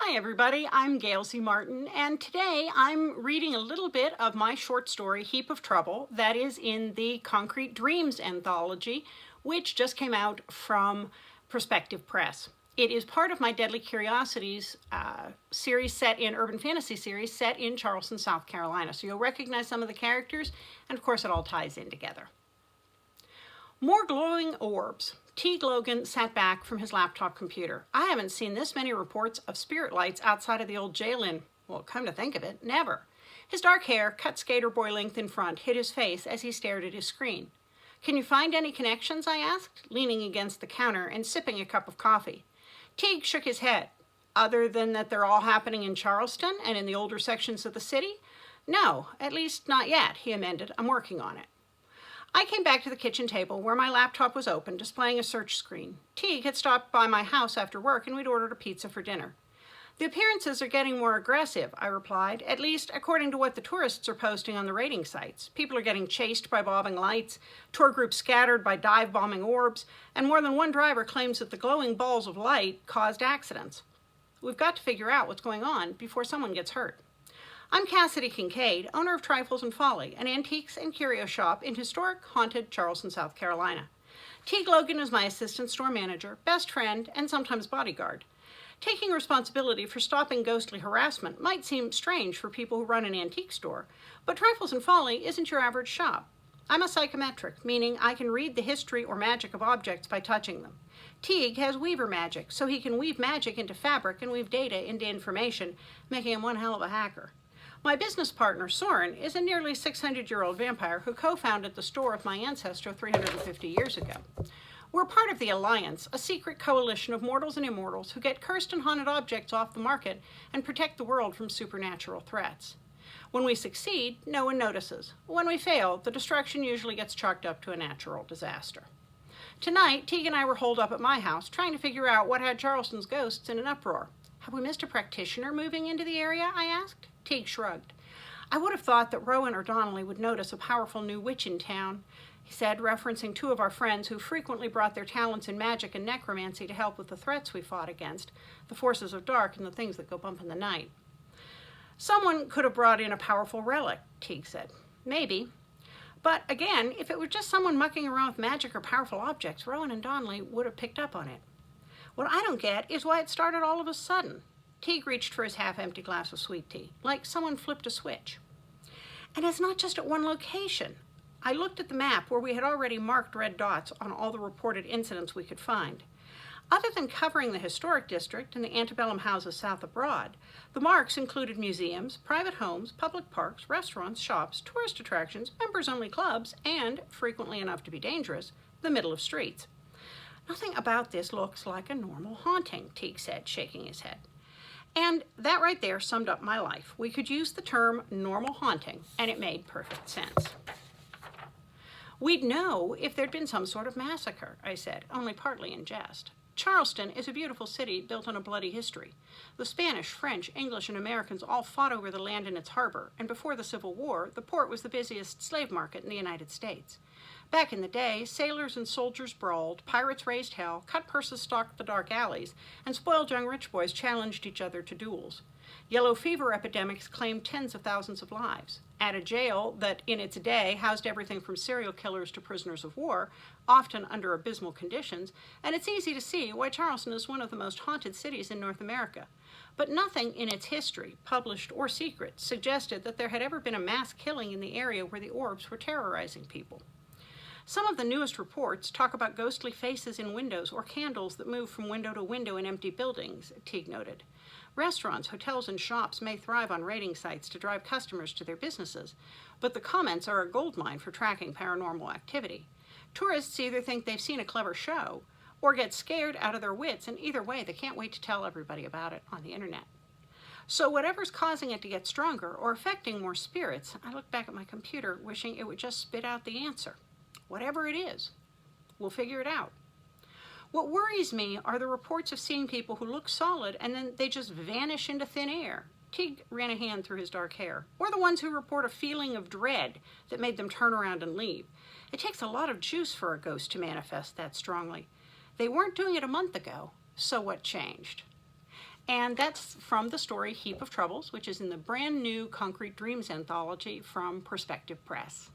Hi everybody, I'm Gail C. Martin, and today I'm reading a little bit of my short story, Heap of Trouble, that is in the Concrete Dreams anthology, which just came out from Perspective Press. It is part of my Deadly Curiosities series set in urban fantasy series set in Charleston, South Carolina. So you'll recognize some of the characters, and of course it all ties in together. More glowing orbs. Teag Logan sat back from his laptop computer. I haven't seen this many reports of spirit lights outside of the old jail in, well, come to think of it, never. His dark hair, cut skater boy length in front, hid his face as he stared at his screen. Can you find any connections, I asked, leaning against the counter and sipping a cup of coffee. Teag shook his head. Other than that they're all happening in Charleston and in the older sections of the city? No, at least not yet, he amended. I'm working on it. I came back to the kitchen table where my laptop was open, displaying a search screen. Teag had stopped by my house after work and we'd ordered a pizza for dinner. The appearances are getting more aggressive, I replied, at least according to what the tourists are posting on the rating sites. People are getting chased by bobbing lights, tour groups scattered by dive-bombing orbs, and more than one driver claims that the glowing balls of light caused accidents. We've got to figure out what's going on before someone gets hurt. I'm Cassidy Kincaide, owner of Trifles and Folly, an antiques and curio shop in historic, haunted Charleston, South Carolina. Teag Logan is my assistant store manager, best friend, and sometimes bodyguard. Taking responsibility for stopping ghostly harassment might seem strange for people who run an antique store, but Trifles and Folly isn't your average shop. I'm a psychometric, meaning I can read the history or magic of objects by touching them. Teag has weaver magic, so he can weave magic into fabric and weave data into information, making him one hell of a hacker. My business partner, Sorren, is a nearly 600-year-old vampire who co-founded the store of my ancestor 350 years ago. We're part of the Alliance, a secret coalition of mortals and immortals who get cursed and haunted objects off the market and protect the world from supernatural threats. When we succeed, no one notices. When we fail, the destruction usually gets chalked up to a natural disaster. Tonight, Teag and I were holed up at my house trying to figure out what had Charleston's ghosts in an uproar. Have we missed a practitioner moving into the area? I asked. Teag shrugged. I would have thought that Rowan or Donnelly would notice a powerful new witch in town, he said, referencing two of our friends who frequently brought their talents in magic and necromancy to help with the threats we fought against, the forces of dark and the things that go bump in the night. Someone could have brought in a powerful relic, Teag said. Maybe. But again, if it were just someone mucking around with magic or powerful objects, Rowan and Donnelly would have picked up on it. What I don't get is why it started all of a sudden. Teag reached for his half-empty glass of sweet tea, like someone flipped a switch. And it's not just at one location. I looked at the map where we had already marked red dots on all the reported incidents we could find. Other than covering the historic district and the antebellum houses south of Broad, the marks included museums, private homes, public parks, restaurants, shops, tourist attractions, members-only clubs, and, frequently enough to be dangerous, the middle of streets. Nothing about this looks like a normal haunting, Teag said, shaking his head. And that right there summed up my life. We could use the term normal haunting, and it made perfect sense. We'd know if there'd been some sort of massacre, I said, only partly in jest. Charleston is a beautiful city built on a bloody history. The Spanish, French, English, and Americans all fought over the land in its harbor, and before the Civil War, the port was the busiest slave market in the United States. Back in the day, sailors and soldiers brawled, pirates raised hell, cut purses stalked the dark alleys, and spoiled young rich boys challenged each other to duels. Yellow fever epidemics claimed tens of thousands of lives. At a jail that, in its day, housed everything from serial killers to prisoners of war, often under abysmal conditions, and it's easy to see why Charleston is one of the most haunted cities in North America. But nothing in its history, published or secret, suggested that there had ever been a mass killing in the area where the orbs were terrorizing people. Some of the newest reports talk about ghostly faces in windows or candles that move from window to window in empty buildings, Teag noted. Restaurants, hotels, and shops may thrive on rating sites to drive customers to their businesses, but the comments are a goldmine for tracking paranormal activity. Tourists either think they've seen a clever show or get scared out of their wits, and either way, they can't wait to tell everybody about it on the internet. So whatever's causing it to get stronger or affecting more spirits, I look back at my computer wishing it would just spit out the answer. Whatever it is, we'll figure it out. What worries me are the reports of seeing people who look solid and then they just vanish into thin air. Teag ran a hand through his dark hair. Or the ones who report a feeling of dread that made them turn around and leave. It takes a lot of juice for a ghost to manifest that strongly. They weren't doing it a month ago, so what changed? And that's from the story Heap of Troubles, which is in the brand new Concrete Dreams anthology from Perspective Press.